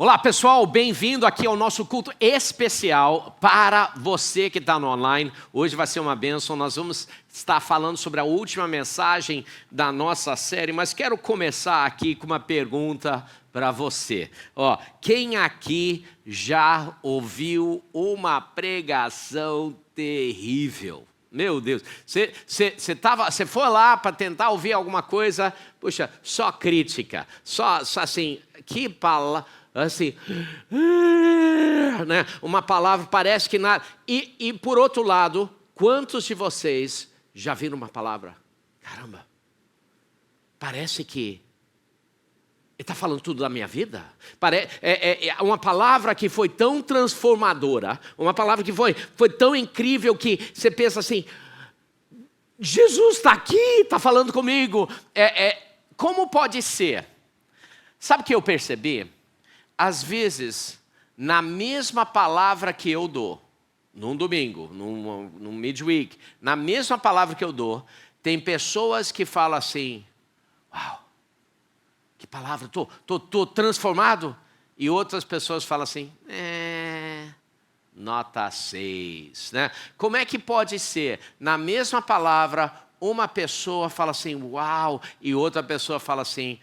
Olá pessoal, bem-vindo aqui ao nosso culto especial para você que está no online. Hoje vai ser uma bênção, nós vamos estar falando sobre a última mensagem da nossa série, mas quero começar aqui com uma pergunta para você. Quem aqui já ouviu uma pregação terrível? Meu Deus, você foi lá para tentar ouvir alguma coisa, puxa, só crítica, só assim, que palavra... assim, né? Uma palavra parece que nada. E por outro lado, quantos de vocês já viram uma palavra? Caramba, parece que ele está falando tudo da minha vida. É uma palavra que foi tão transformadora, uma palavra que foi tão incrível que você pensa assim, Jesus está aqui, está falando comigo. Como pode ser? Sabe o que eu percebi? Às vezes, na mesma palavra que eu dou, num domingo, num midweek, na mesma palavra que eu dou, tem pessoas que falam assim, uau, que palavra, tô transformado. E outras pessoas falam assim, nota 6. Né? Como é que pode ser? Na mesma palavra, uma pessoa fala assim, uau, e outra pessoa fala assim,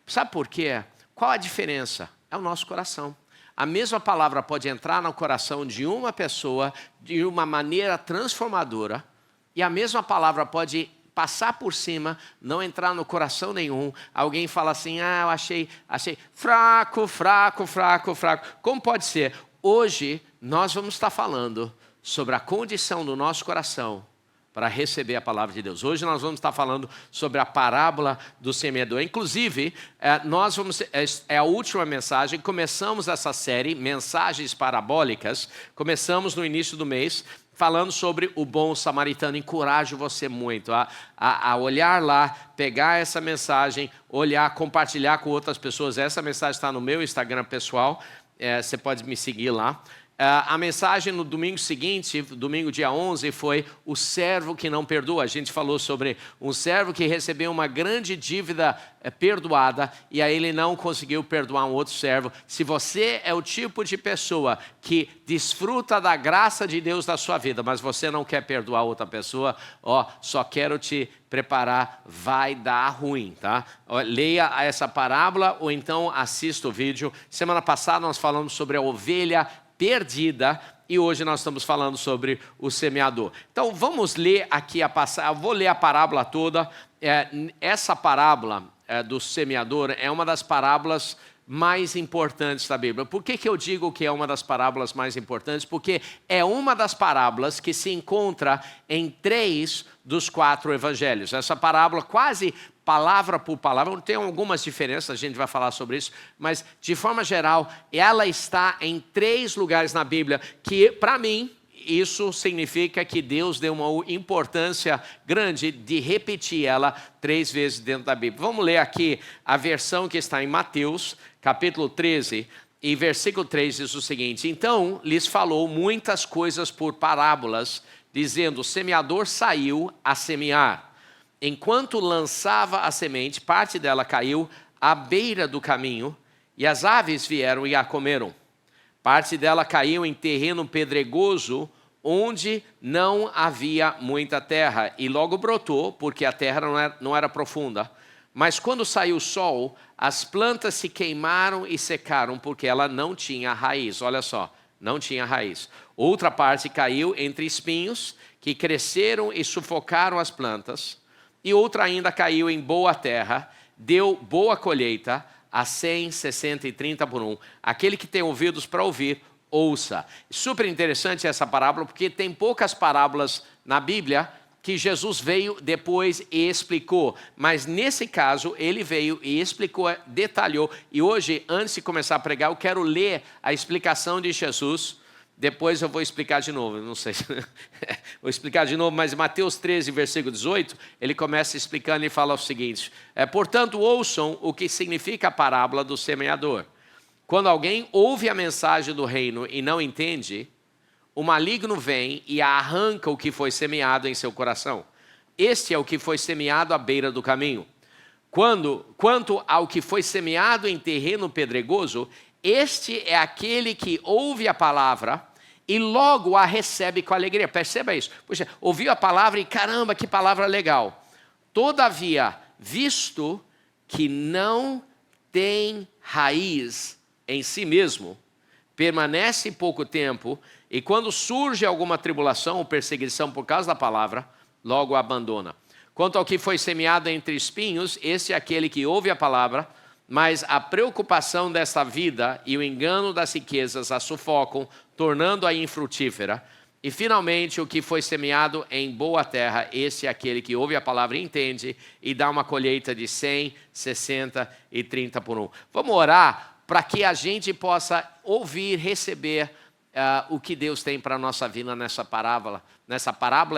sabe por quê? Qual a diferença? É o nosso coração. A mesma palavra pode entrar no coração de uma pessoa de uma maneira transformadora, e a mesma palavra pode passar por cima, não entrar no coração nenhum. Alguém fala assim, eu achei fraco. Como pode ser? Hoje nós vamos estar falando sobre a condição do nosso coração para receber a palavra de Deus. Hoje nós vamos estar falando sobre a parábola do semeador. Inclusive, é a última mensagem. Começamos essa série, Mensagens Parabólicas. Começamos no início do mês, falando sobre o bom samaritano. Encorajo você muito a olhar lá, pegar essa mensagem, olhar, compartilhar com outras pessoas. Essa mensagem está no meu Instagram pessoal. Você pode me seguir lá. A mensagem no domingo seguinte, domingo dia 11, foi o servo que não perdoa. A gente falou sobre um servo que recebeu uma grande dívida perdoada e aí ele não conseguiu perdoar um outro servo. Se você é o tipo de pessoa que desfruta da graça de Deus na sua vida, mas você não quer perdoar outra pessoa, só quero te preparar, vai dar ruim, tá? Leia essa parábola ou então assista o vídeo. Semana passada nós falamos sobre a ovelha perdida, e hoje nós estamos falando sobre o semeador. Então vamos ler aqui a passagem, eu vou ler a parábola toda. Essa parábola do semeador é uma das parábolas mais importantes da Bíblia. Por que eu digo que é uma das parábolas mais importantes? Porque é uma das parábolas que se encontra em 3 dos 4 evangelhos. Essa parábola quase palavra por palavra, tem algumas diferenças, a gente vai falar sobre isso, mas de forma geral, ela está em 3 lugares na Bíblia, que para mim, isso significa que Deus deu uma importância grande de repetir ela 3 vezes dentro da Bíblia. Vamos ler aqui a versão que está em Mateus, capítulo 13, e versículo 3 diz o seguinte: então lhes falou muitas coisas por parábolas, dizendo, o semeador saiu a semear. Enquanto lançava a semente, parte dela caiu à beira do caminho, e as aves vieram e a comeram. Parte dela caiu em terreno pedregoso, onde não havia muita terra, e logo brotou, porque a terra não era profunda. Mas quando saiu o sol, as plantas se queimaram e secaram, porque ela não tinha raiz. Olha só, não tinha raiz. Outra parte caiu entre espinhos, que cresceram e sufocaram as plantas. E outra ainda caiu em boa terra, deu boa colheita, a 100, 60 e 30 por 1. Aquele que tem ouvidos para ouvir, ouça. Super interessante essa parábola, porque tem poucas parábolas na Bíblia que Jesus veio depois e explicou. Mas nesse caso, ele veio e explicou, detalhou. E hoje, antes de começar a pregar, eu quero ler a explicação de Jesus. Depois eu vou explicar de novo, não sei se... vou explicar de novo, mas Mateus 13, versículo 18, ele começa explicando e fala o seguinte: portanto, ouçam o que significa a parábola do semeador. Quando alguém ouve a mensagem do reino e não entende, o maligno vem e arranca o que foi semeado em seu coração. Este é o que foi semeado à beira do caminho. Quanto ao que foi semeado em terreno pedregoso, Este é aquele que ouve a palavra e logo a recebe com alegria. Perceba isso. Puxa, ouviu a palavra e caramba, que palavra legal. Todavia, visto que não tem raiz em si mesmo, permanece pouco tempo, e quando surge alguma tribulação ou perseguição por causa da palavra, logo a abandona. Quanto ao que foi semeado entre espinhos, esse é aquele que ouve a palavra, mas a preocupação desta vida e o engano das riquezas a sufocam, tornando-a infrutífera. E finalmente o que foi semeado em boa terra, esse é aquele que ouve a palavra e entende, e dá uma colheita de 100, 60 e 30 por um. Vamos orar para que a gente possa ouvir, receber o que Deus tem para a nossa vida nessa parábola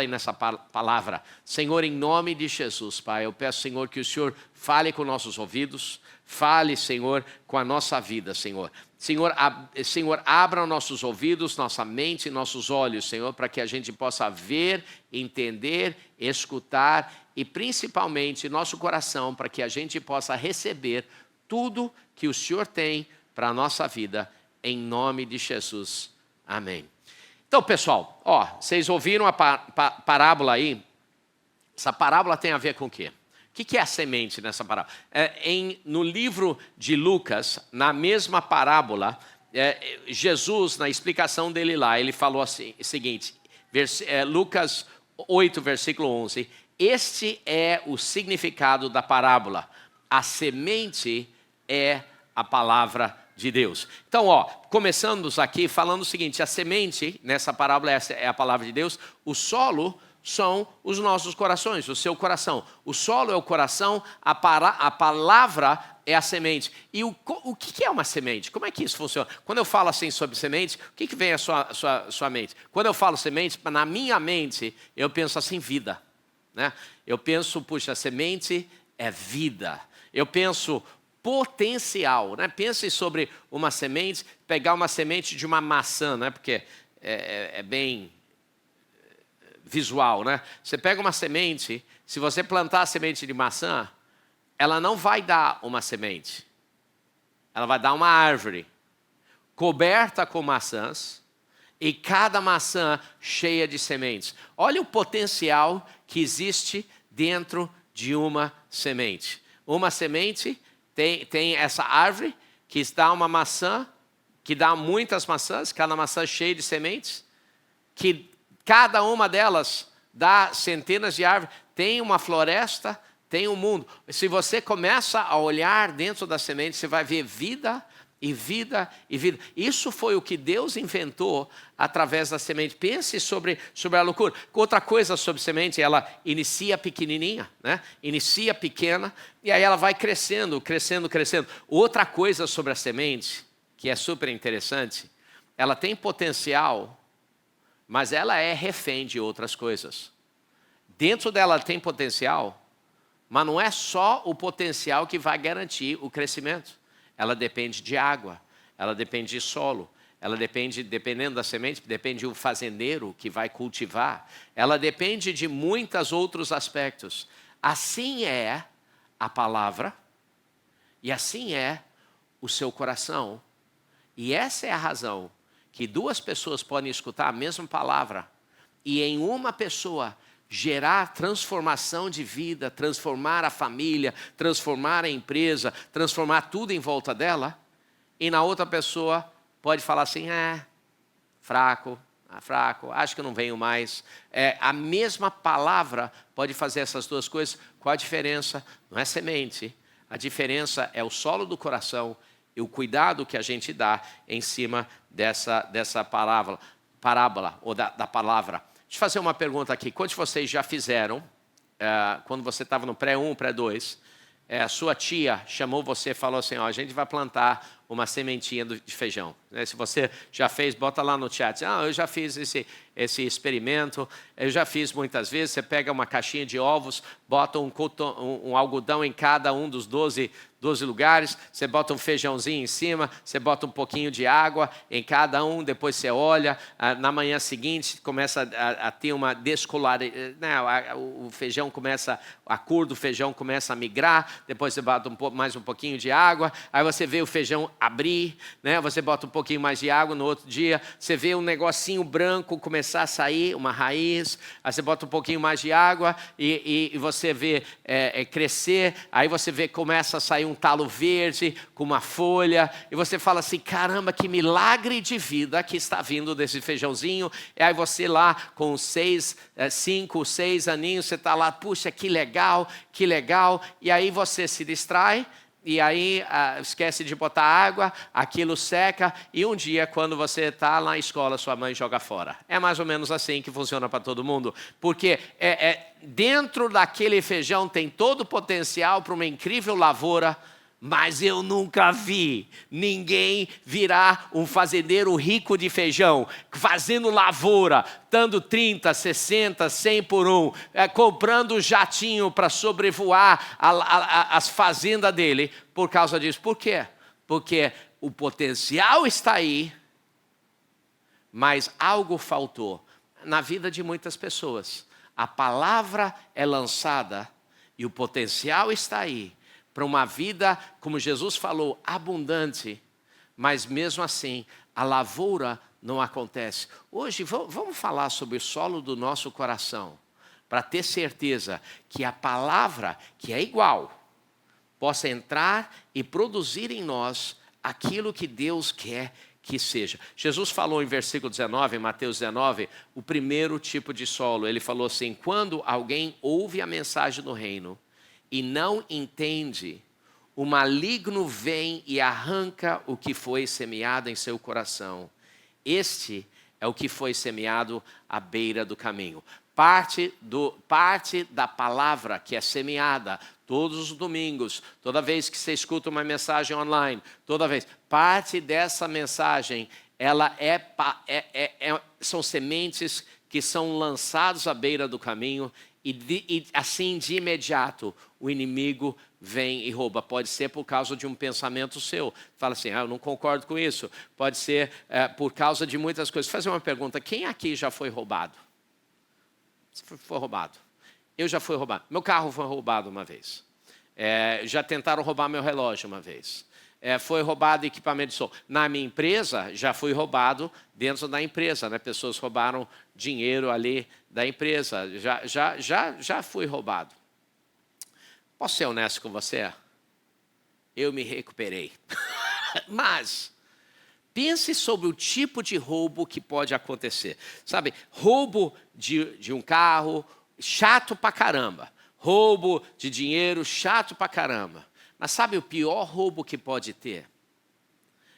e nessa palavra. Senhor, em nome de Jesus, Pai, eu peço, Senhor, que o Senhor fale com nossos ouvidos, fale, Senhor, com a nossa vida, Senhor. Senhor, abra nossos ouvidos, nossa mente e nossos olhos, Senhor, para que a gente possa ver, entender, escutar e principalmente nosso coração, para que a gente possa receber tudo que o Senhor tem para a nossa vida, em nome de Jesus. Amém. Então, pessoal, vocês ouviram a parábola aí? Essa parábola tem a ver com o quê? O que é a semente nessa parábola? No livro de Lucas, na mesma parábola, Jesus, na explicação dele lá, ele falou assim, o seguinte, Lucas 8, versículo 11, este é o significado da parábola. A semente é a palavra de Deus. Então, começamos aqui falando o seguinte, a semente, nessa parábola é a palavra de Deus, o solo são os nossos corações, o seu coração. O solo é o coração, a palavra é a semente. E o que é uma semente? Como é que isso funciona? Quando eu falo assim sobre semente, o que vem à sua mente? Quando eu falo semente, na minha mente, eu penso assim, vida. Né? Eu penso, puxa, semente é vida. Eu penso potencial, né? Pense sobre uma semente, pegar uma semente de uma maçã, né? Porque é bem visual, né? Você pega uma semente, se você plantar a semente de maçã, ela não vai dar uma semente, ela vai dar uma árvore coberta com maçãs e cada maçã cheia de sementes. Olha o potencial que existe dentro de uma semente. Uma semente tem essa árvore que dá uma maçã, que dá muitas maçãs, cada maçã cheia de sementes, que cada uma delas dá centenas de árvores, tem uma floresta, tem um mundo. Se você começa a olhar dentro da semente, você vai ver vida e vida e vida. Isso foi o que Deus inventou através da semente. Pense sobre a loucura. Outra coisa sobre semente, ela inicia pequenininha, né? Inicia pequena e aí ela vai crescendo, crescendo, crescendo. Outra coisa sobre a semente, que é super interessante, ela tem potencial, mas ela é refém de outras coisas. Dentro dela tem potencial, mas não é só o potencial que vai garantir o crescimento. Ela depende de água, ela depende de solo, ela depende, dependendo da semente, depende do fazendeiro que vai cultivar. Ela depende de muitos outros aspectos. Assim é a palavra e assim é o seu coração. E essa é a razão que duas pessoas podem escutar a mesma palavra e em uma pessoa gerar transformação de vida, transformar a família, transformar a empresa, transformar tudo em volta dela, e na outra pessoa pode falar assim, fraco, acho que eu não venho mais. A mesma palavra pode fazer essas duas coisas. Qual a diferença? Não é semente, a diferença é o solo do coração e o cuidado que a gente dá em cima dessa parábola ou da palavra. Deixa eu fazer uma pergunta aqui. Quantos de vocês já fizeram, quando você estava no pré-1, pré-2, a sua tia chamou você e falou assim, a gente vai plantar uma sementinha de feijão. Se você já fez, bota lá no chat. Eu já fiz esse experimento, eu já fiz muitas vezes. Você pega uma caixinha de ovos, bota um algodão em cada um dos 12 lugares, você bota um feijãozinho em cima, você bota um pouquinho de água em cada um, depois você olha, na manhã seguinte começa a ter uma descoloração, o feijão começa, a cor do feijão começa a migrar, depois você bota mais um pouquinho de água, aí você vê o feijão abrir, né? Você bota um pouquinho mais de água, no outro dia você vê um negocinho branco começar a sair, uma raiz, aí você bota um pouquinho mais de água e você vê crescer, aí você vê começa a sair um talo verde com uma folha, e você fala assim, caramba, que milagre de vida que está vindo desse feijãozinho. E aí você lá com 5, 6 aninhos, você está lá, puxa, que legal, e aí você se distrai, e aí esquece de botar água, aquilo seca, e um dia, quando você está na escola, sua mãe joga fora. É mais ou menos assim que funciona para todo mundo, porque dentro daquele feijão tem todo o potencial para uma incrível lavoura, mas eu nunca vi ninguém virar um fazendeiro rico de feijão, fazendo lavoura, dando 30, 60, 100 por um, comprando jatinho para sobrevoar as fazendas dele, por causa disso. Por quê? Porque o potencial está aí, mas algo faltou na vida de muitas pessoas. A palavra é lançada e o potencial está aí, para uma vida, como Jesus falou, abundante, mas mesmo assim, a lavoura não acontece. Hoje, vamos falar sobre o solo do nosso coração, para ter certeza que a palavra, que é igual, possa entrar e produzir em nós aquilo que Deus quer que seja. Jesus falou em versículo 19, em Mateus 19, o primeiro tipo de solo. Ele falou assim, quando alguém ouve a mensagem do reino e não entende, o maligno vem e arranca o que foi semeado em seu coração. Este é o que foi semeado à beira do caminho. Parte da palavra que é semeada todos os domingos, toda vez que você escuta uma mensagem online, toda vez, parte dessa mensagem, ela são sementes que são lançadas à beira do caminho, e assim de imediato o inimigo vem e rouba. Pode ser por causa de um pensamento seu. Fala assim, eu não concordo com isso. Pode ser por causa de muitas coisas. Vou fazer uma pergunta, quem aqui já foi roubado? Foi roubado. Eu já fui roubado. Meu carro foi roubado uma vez. Já tentaram roubar meu relógio uma vez. Foi roubado equipamento de som. Na minha empresa, já fui roubado dentro da empresa, né? Pessoas roubaram dinheiro ali da empresa. Já fui roubado. Posso ser honesto com você? Eu me recuperei. Mas pense sobre o tipo de roubo que pode acontecer. Sabe, roubo de um carro, chato pra caramba. Roubo de dinheiro, chato pra caramba. Mas sabe o pior roubo que pode ter?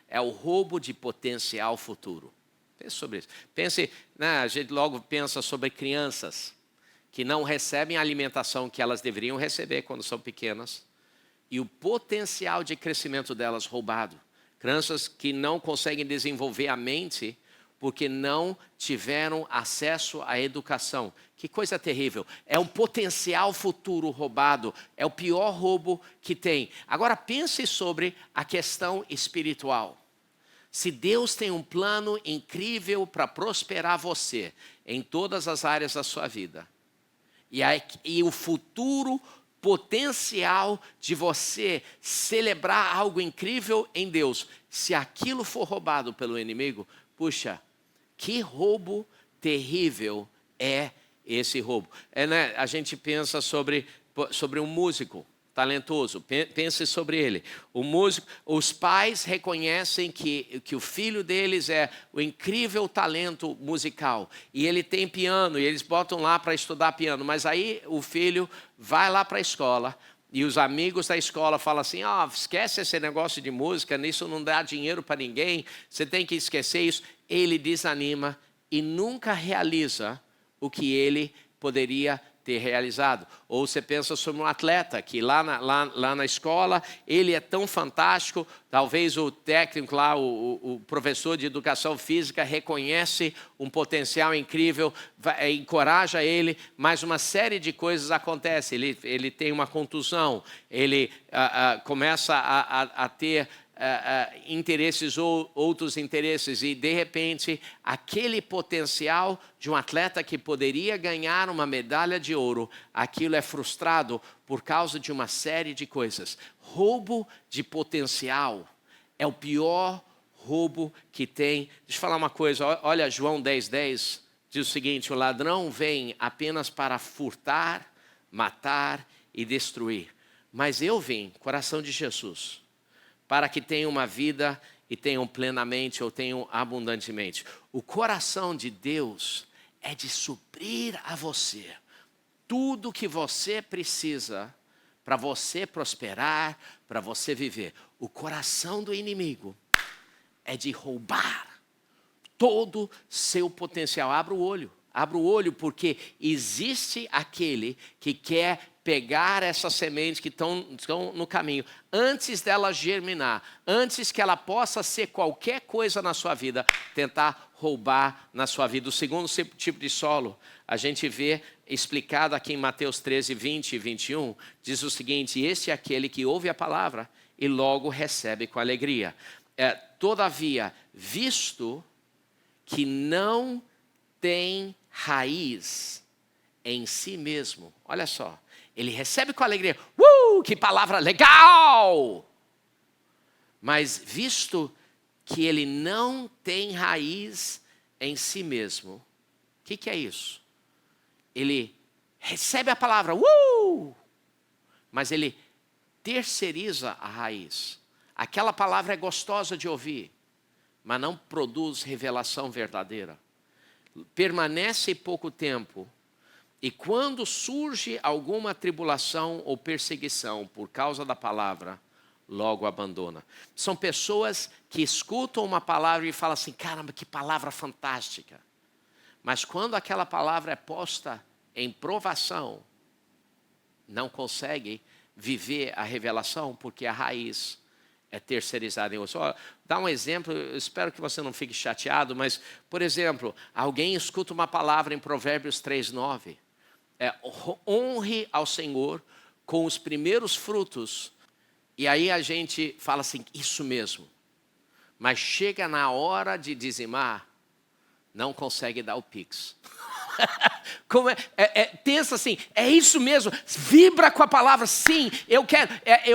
É o roubo de potencial futuro. Pense sobre isso. Pense, né, a gente logo pensa sobre crianças que não recebem a alimentação que elas deveriam receber quando são pequenas, e o potencial de crescimento delas roubado. Crianças que não conseguem desenvolver a mente porque não tiveram acesso à educação. Que coisa terrível. É um potencial futuro roubado. É o pior roubo que tem. Agora pense sobre a questão espiritual. Se Deus tem um plano incrível para prosperar você em todas as áreas da sua vida, e o futuro potencial de você celebrar algo incrível em Deus, se aquilo for roubado pelo inimigo, puxa, que roubo terrível é esse roubo. Né? A gente pensa sobre um músico talentoso, pense sobre ele. O músico, os pais reconhecem que o filho deles é o incrível talento musical, e ele tem piano, e eles botam lá para estudar piano, mas aí o filho vai lá para a escola, e os amigos da escola falam assim, esquece esse negócio de música, isso não dá dinheiro para ninguém, você tem que esquecer isso. Ele desanima e nunca realiza o que ele poderia ter realizado. Ou você pensa sobre um atleta que lá na escola, ele é tão fantástico, talvez o técnico lá, o professor de educação física reconhece um potencial incrível, encoraja ele, mas uma série de coisas acontece. Ele tem uma contusão, ele começa a ter interesses ou outros interesses, e de repente aquele potencial de um atleta que poderia ganhar uma medalha de ouro, aquilo é frustrado por causa de uma série de coisas. Roubo de potencial É o pior roubo que tem. Deixa eu falar uma coisa, olha João 10:10, diz o seguinte: o ladrão vem apenas para furtar, matar e destruir. Mas eu vim, coração de Jesus, para que tenham uma vida e tenham plenamente ou tenham abundantemente. O coração de Deus é de suprir a você tudo que você precisa para você prosperar, para você viver. O coração do inimigo é de roubar todo seu potencial. Abra o olho, porque existe aquele que quer pegar essas sementes que estão no caminho, antes dela germinar, antes que ela possa ser qualquer coisa na sua vida, tentar roubar na sua vida. O segundo tipo de solo, a gente vê explicado aqui em Mateus 13, 20 e 21, diz o seguinte: este é aquele que ouve a palavra e logo recebe com alegria. Todavia, visto que não tem raiz em si mesmo, olha só, ele recebe com alegria, que palavra legal! Mas visto que ele não tem raiz em si mesmo, o que é isso? Ele recebe a palavra, mas ele terceiriza a raiz. Aquela palavra é gostosa de ouvir, mas não produz revelação verdadeira. Permanece pouco tempo, e quando surge alguma tribulação ou perseguição por causa da palavra, logo abandona. São pessoas que escutam uma palavra e falam assim: caramba, que palavra fantástica. Mas quando aquela palavra é posta em provação, não conseguem viver a revelação, porque a raiz é terceirizada em outros. Dá um exemplo, eu espero que você não fique chateado, mas, por exemplo, alguém escuta uma palavra em Provérbios 3:9. Honre ao Senhor com os primeiros frutos. E aí a gente fala assim: isso mesmo. Mas chega na hora de dizimar, não consegue dar o pix. Pensa assim: é isso mesmo, vibra com a palavra, sim, eu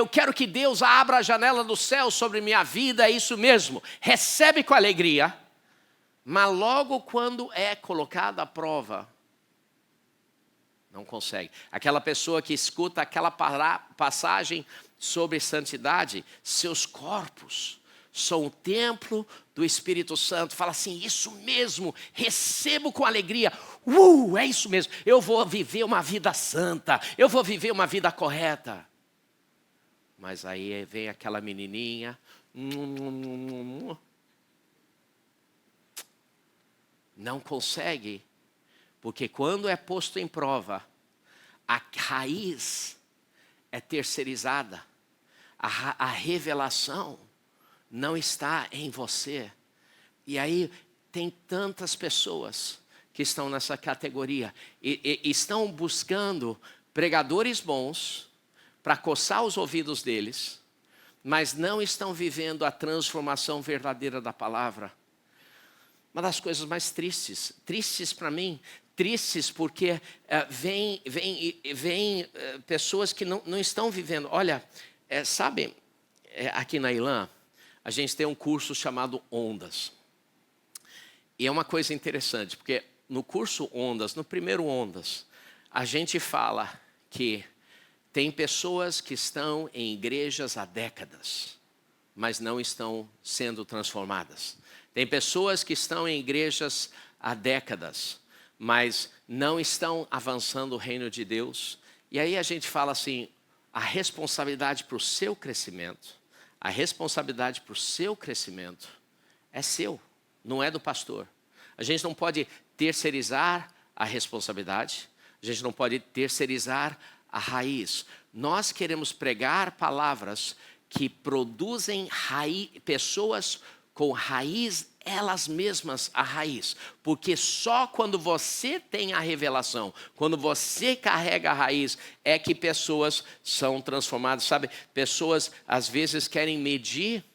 quero que Deus abra a janela do céu sobre minha vida, é isso mesmo, recebe com alegria, mas logo quando é colocada à prova, não consegue. Aquela pessoa que escuta aquela passagem sobre santidade, seus corpos são o templo do Espírito Santo, fala assim: isso mesmo, recebo com alegria, é isso mesmo, eu vou viver uma vida santa, eu vou viver uma vida correta. Mas aí vem aquela menininha, não consegue, porque quando é posto em prova, a raiz é terceirizada, a revelação não está em você. E aí tem tantas pessoas que estão nessa categoria e estão buscando pregadores bons para coçar os ouvidos deles, mas não estão vivendo a transformação verdadeira da palavra. Uma das coisas mais tristes para mim, tristes porque vem pessoas que não estão vivendo. Olha, sabe, aqui na Ilã, a gente tem um curso chamado Ondas. E é uma coisa interessante, porque no curso Ondas, no primeiro Ondas, a gente fala que tem pessoas que estão em igrejas há décadas, mas não estão sendo transformadas. Tem pessoas que estão em igrejas há décadas, mas não estão avançando o reino de Deus. E aí a gente fala assim: a responsabilidade para o seu crescimento, a responsabilidade para o seu crescimento é seu, não é do pastor. A gente não pode terceirizar a responsabilidade, a gente não pode terceirizar a raiz. Nós queremos pregar palavras que produzem pessoas com raiz, elas mesmas a raiz. Porque só quando você tem a revelação, quando você carrega a raiz, é que pessoas são transformadas. Sabe, pessoas às vezes querem medir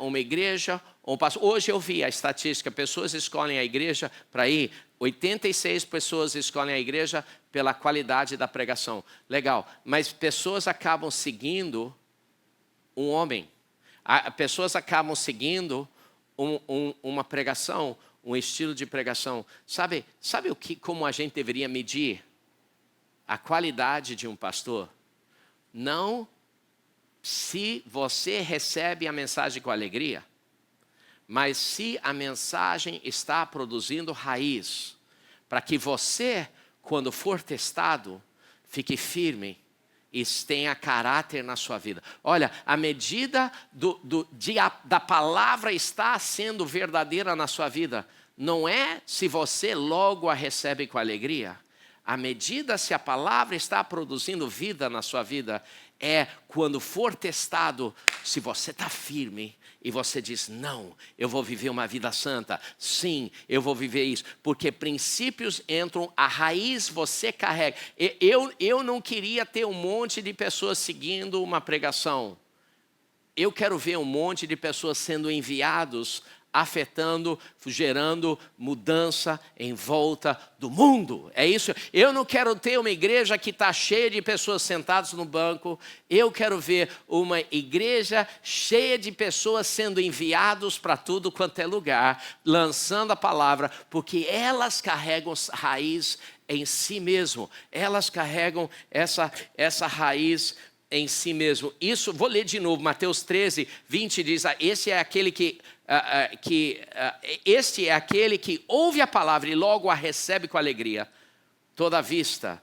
uma igreja, um pastor. Hoje eu vi a estatística: pessoas escolhem a igreja para ir, 86 pessoas escolhem a igreja pela qualidade da pregação. Legal, mas pessoas acabam seguindo um homem. Pessoas acabam seguindo uma pregação, um estilo de pregação. Sabe como a gente deveria medir a qualidade de um pastor? Não se você recebe a mensagem com alegria, mas se a mensagem está produzindo raiz, para que você, quando for testado, fique firme e tenha caráter na sua vida. Olha, a medida da palavra está sendo verdadeira na sua vida, não é se você logo a recebe com alegria. A medida se a palavra está produzindo vida na sua vida, é quando for testado, se você está firme e você diz, não, eu vou viver uma vida santa. Sim, eu vou viver isso. Porque princípios entram, a raiz você carrega. Eu não queria ter um monte de pessoas seguindo uma pregação. Eu quero ver um monte de pessoas sendo enviados, afetando, gerando mudança em volta do mundo. É isso. Eu não quero ter uma igreja que está cheia de pessoas sentadas no banco. Eu quero ver uma igreja cheia de pessoas sendo enviados para tudo quanto é lugar, lançando a palavra, porque elas carregam raiz em si mesmo. Elas carregam essa raiz em si mesmo. Isso, vou ler de novo, Mateus 13, 20 diz, este é aquele este é aquele que ouve a palavra e logo a recebe com alegria. Todavia,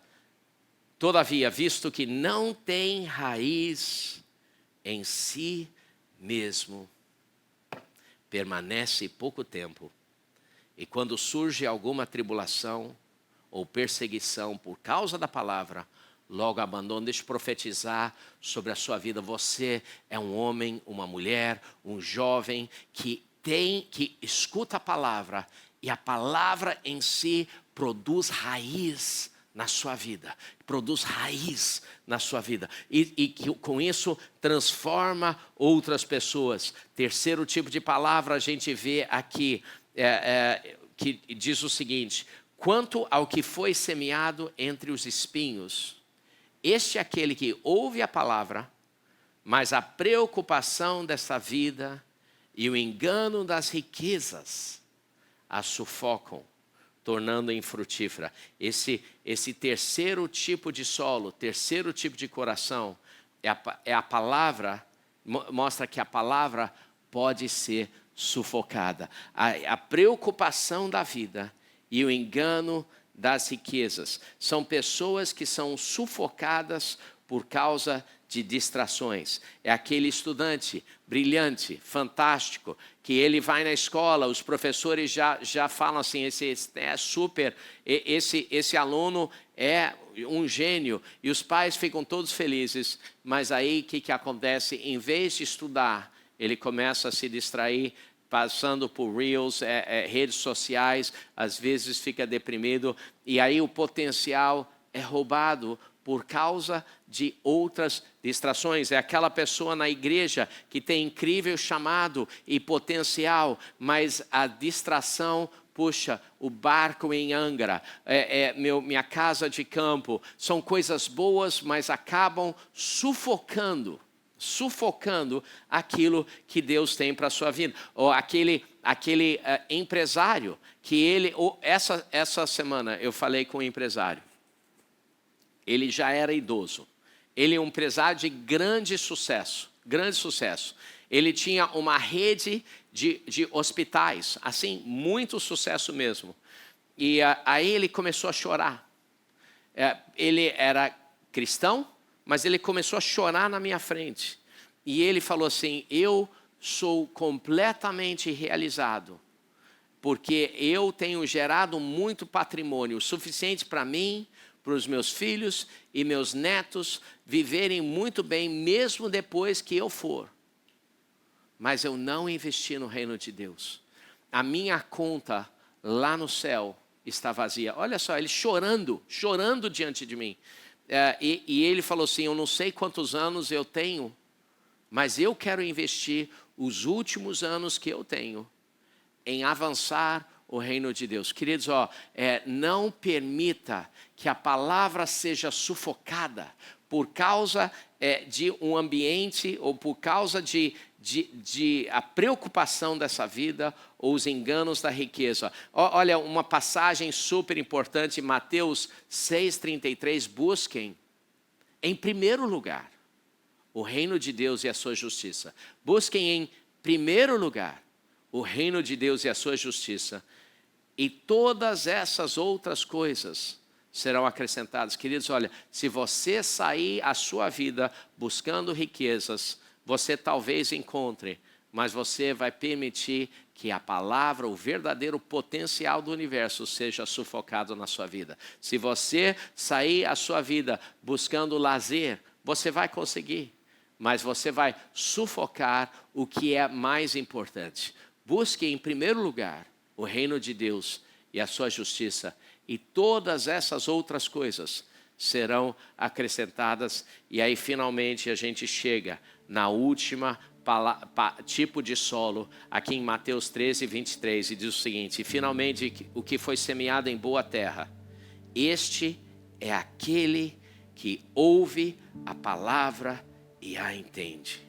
visto que não tem raiz em si mesmo, permanece pouco tempo. E quando surge alguma tribulação ou perseguição por causa da palavra, logo abandona. Deixa eu profetizar sobre a sua vida. Você é um homem, uma mulher, um jovem que escuta a palavra, e a palavra em si produz raiz na sua vida. Produz raiz na sua vida. E que com isso transforma outras pessoas. Terceiro tipo de palavra a gente vê aqui, que diz o seguinte: quanto ao que foi semeado entre os espinhos, este é aquele que ouve a palavra, mas a preocupação dessa vida e o engano das riquezas a sufocam, tornando-a infrutífera. Esse terceiro tipo de solo, terceiro tipo de coração, é a palavra, mostra que a palavra pode ser sufocada. A preocupação da vida e o engano das riquezas são pessoas que são sufocadas por causa de distrações. É aquele estudante brilhante, fantástico, que ele vai na escola, os professores já falam assim, esse aluno é um gênio, e os pais ficam todos felizes, mas aí o que acontece? Em vez de estudar, ele começa a se distrair, passando por Reels, redes sociais, às vezes fica deprimido, e aí o potencial é roubado por causa de outras distrações. É aquela pessoa na igreja que tem incrível chamado e potencial, mas a distração puxa o barco em Angra, minha casa de campo. São coisas boas, mas acabam sufocando aquilo que Deus tem para a sua vida. Ou aquele empresário que essa semana eu falei com um empresário. Ele já era idoso. Ele é um empresário de grande sucesso. Ele tinha uma rede de hospitais, assim, muito sucesso mesmo. E aí ele começou a chorar. Ele era cristão, mas ele começou a chorar na minha frente. E ele falou assim: eu sou completamente realizado, porque eu tenho gerado muito patrimônio, o suficiente para mim, para os meus filhos e meus netos viverem muito bem, mesmo depois que eu for. Mas eu não investi no reino de Deus. A minha conta lá no céu está vazia. Olha só, ele chorando diante de mim. E ele falou assim: eu não sei quantos anos eu tenho, mas eu quero investir os últimos anos que eu tenho em avançar o reino de Deus. Queridos, não permita que a palavra seja sufocada por causa de um ambiente ou por causa de a preocupação dessa vida ou os enganos da riqueza. Olha, uma passagem super importante, Mateus 6,33, busquem em primeiro lugar o reino de Deus e a sua justiça. Busquem em primeiro lugar o reino de Deus e a sua justiça, e todas essas outras coisas serão acrescentadas. Queridos, olha, se você sair a sua vida buscando riquezas, você talvez encontre, mas você vai permitir que a palavra, o verdadeiro potencial do universo seja sufocado na sua vida. Se você sair a sua vida buscando lazer, você vai conseguir, mas você vai sufocar o que é mais importante. Busque em primeiro lugar o reino de Deus e a sua justiça, e todas essas outras coisas serão acrescentadas. E aí finalmente a gente chega na última tipo de solo, aqui em Mateus 13:23, e diz o seguinte: e finalmente o que foi semeado em boa terra, este é aquele que ouve a palavra e a entende.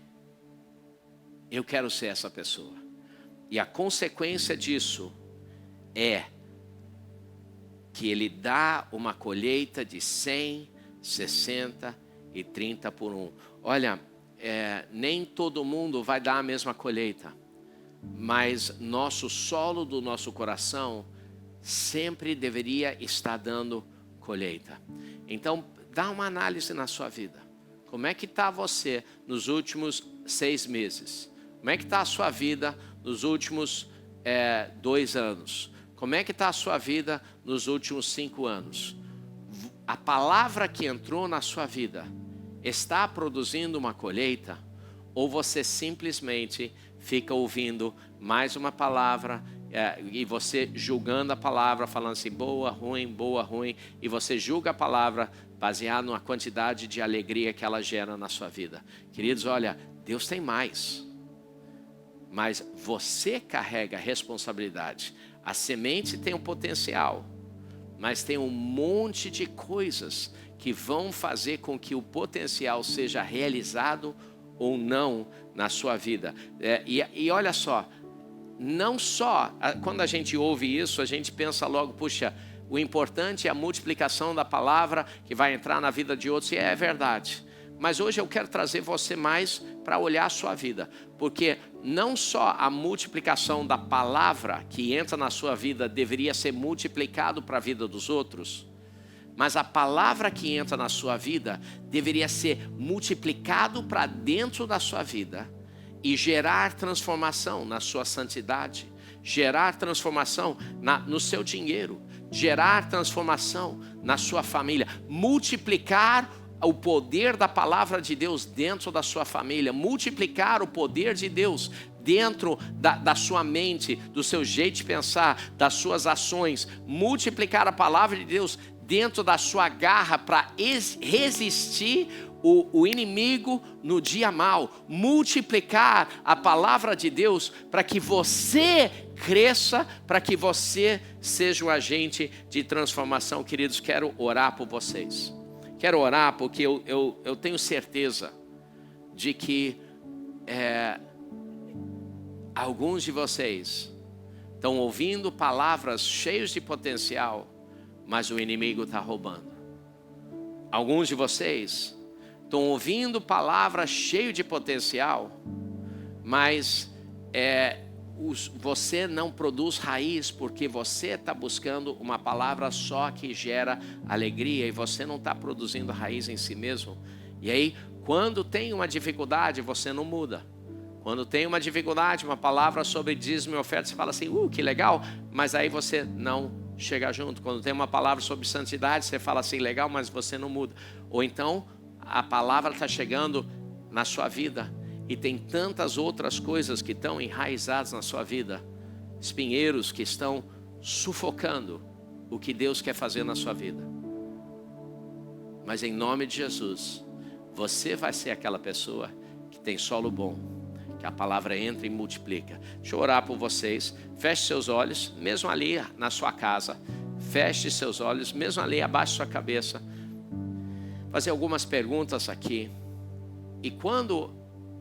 Eu quero ser essa pessoa, e a consequência disso é que ele dá uma colheita de 100, 60 e 30 por um. Olha, nem todo mundo vai dar a mesma colheita, mas nosso solo do nosso coração sempre deveria estar dando colheita. Então, dá uma análise na sua vida. Como é que está você nos últimos 6 meses? Como é que está a sua vida nos últimos 2 anos? Como é que está a sua vida nos últimos 5 anos? A palavra que entrou na sua vida está produzindo uma colheita? Ou você simplesmente fica ouvindo mais uma palavra e você julgando a palavra, falando assim, boa, ruim, e você julga a palavra baseado na quantidade de alegria que ela gera na sua vida? Queridos, olha, Deus tem mais, mas você carrega a responsabilidade. A semente tem um potencial, mas tem um monte de coisas que vão fazer com que o potencial seja realizado ou não na sua vida. E olha só, não só quando a gente ouve isso, a gente pensa logo, puxa, o importante é a multiplicação da palavra que vai entrar na vida de outros, e é verdade. Mas hoje eu quero trazer você mais para olhar a sua vida, porque não só a multiplicação da palavra que entra na sua vida deveria ser multiplicado para a vida dos outros, mas a palavra que entra na sua vida deveria ser multiplicado para dentro da sua vida e gerar transformação na sua santidade, gerar transformação no seu dinheiro, gerar transformação na sua família, multiplicar o poder da palavra de Deus dentro da sua família, multiplicar o poder de Deus dentro da sua mente, do seu jeito de pensar, das suas ações, multiplicar a palavra de Deus dentro da sua garra para resistir o inimigo no dia mau, multiplicar a palavra de Deus para que você cresça, para que você seja um agente de transformação. Queridos, quero orar por vocês. Quero orar porque eu tenho certeza de que alguns de vocês estão ouvindo palavras cheias de potencial, mas o inimigo está roubando. Alguns de vocês estão ouvindo palavras cheias de potencial, mas você não produz raiz porque você está buscando uma palavra só que gera alegria e você não está produzindo raiz em si mesmo. E aí, quando tem uma dificuldade, você não muda. Quando tem uma dificuldade, uma palavra sobre dízimo e oferta, você fala assim, que legal, mas aí você não chega junto. Quando tem uma palavra sobre santidade, você fala assim, legal, mas você não muda. Ou então, a palavra está chegando na sua vida e tem tantas outras coisas que estão enraizadas na sua vida, espinheiros que estão sufocando o que Deus quer fazer na sua vida. Mas em nome de Jesus, você vai ser aquela pessoa que tem solo bom, que a palavra entra e multiplica. Deixa eu orar por vocês. Feche seus olhos, mesmo ali na sua casa. Feche seus olhos, mesmo ali abaixo da sua cabeça. Fazer algumas perguntas aqui. E quando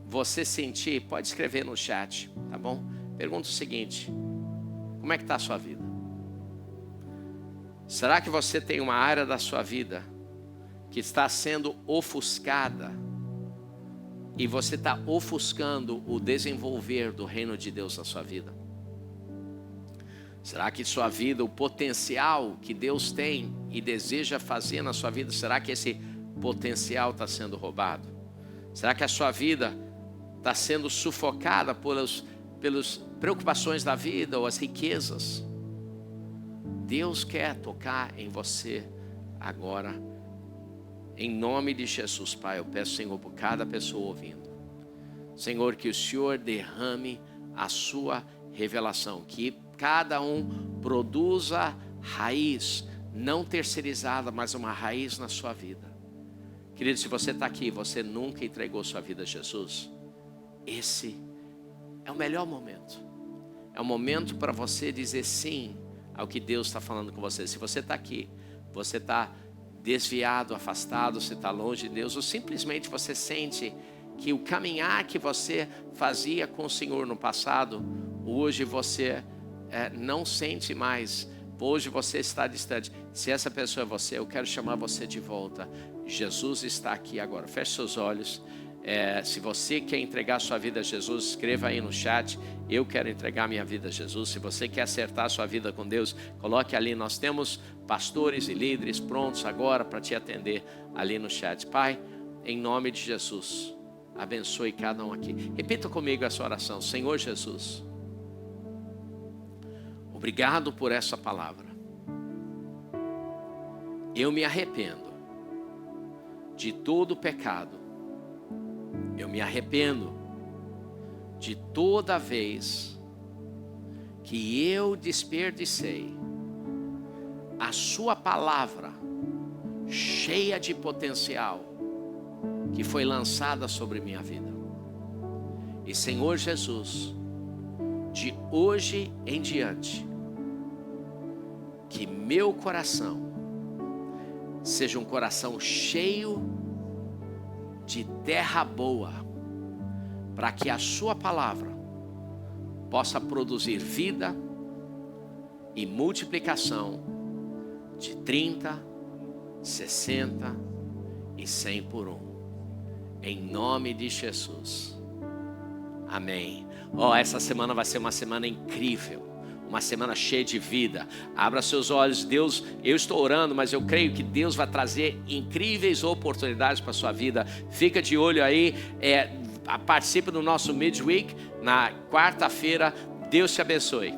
você sentir, pode escrever no chat, tá bom? Pergunta o seguinte: como é que está a sua vida? Será que você tem uma área da sua vida que está sendo ofuscada e você está ofuscando o desenvolver do reino de Deus na sua vida? Será que sua vida, o potencial que Deus tem e deseja fazer na sua vida, será que esse potencial está sendo roubado? Será que a sua vida está sendo sufocada pelas preocupações da vida ou as riquezas? Deus quer tocar em você agora. Em nome de Jesus, Pai, eu peço, Senhor, por cada pessoa ouvindo. Senhor, que o Senhor derrame a sua revelação, que cada um produza raiz, não terceirizada, mas uma raiz na sua vida. Querido, se você está aqui, você nunca entregou sua vida a Jesus, esse é o melhor momento. É o momento para você dizer sim ao que Deus está falando com você. Se você está aqui, você está desviado, afastado, você está longe de Deus, ou simplesmente você sente que o caminhar que você fazia com o Senhor no passado, hoje você não sente mais, hoje você está distante. Se essa pessoa é você, eu quero chamar você de volta. Jesus está aqui agora. Feche seus olhos. Se você quer entregar sua vida a Jesus, escreva aí no chat: eu quero entregar minha vida a Jesus. Se você quer acertar sua vida com Deus, coloque ali. Nós temos pastores e líderes prontos agora para te atender ali no chat. Pai, em nome de Jesus, abençoe cada um aqui. Repita comigo essa oração: Senhor Jesus, obrigado por essa palavra. Eu me arrependo de todo o pecado. Eu me arrependo de toda vez que eu desperdicei a sua palavra cheia de potencial que foi lançada sobre minha vida. E Senhor Jesus, de hoje em diante, que meu coração seja um coração cheio de terra boa, para que a sua palavra possa produzir vida e multiplicação de 30, 60 e 100 por um. Em nome de Jesus. Amém. Essa semana vai ser uma semana incrível. Uma semana cheia de vida. Abra seus olhos. Deus, eu estou orando, mas eu creio que Deus vai trazer incríveis oportunidades para a sua vida. Fica de olho aí. Participe do nosso Midweek na quarta-feira. Deus te abençoe.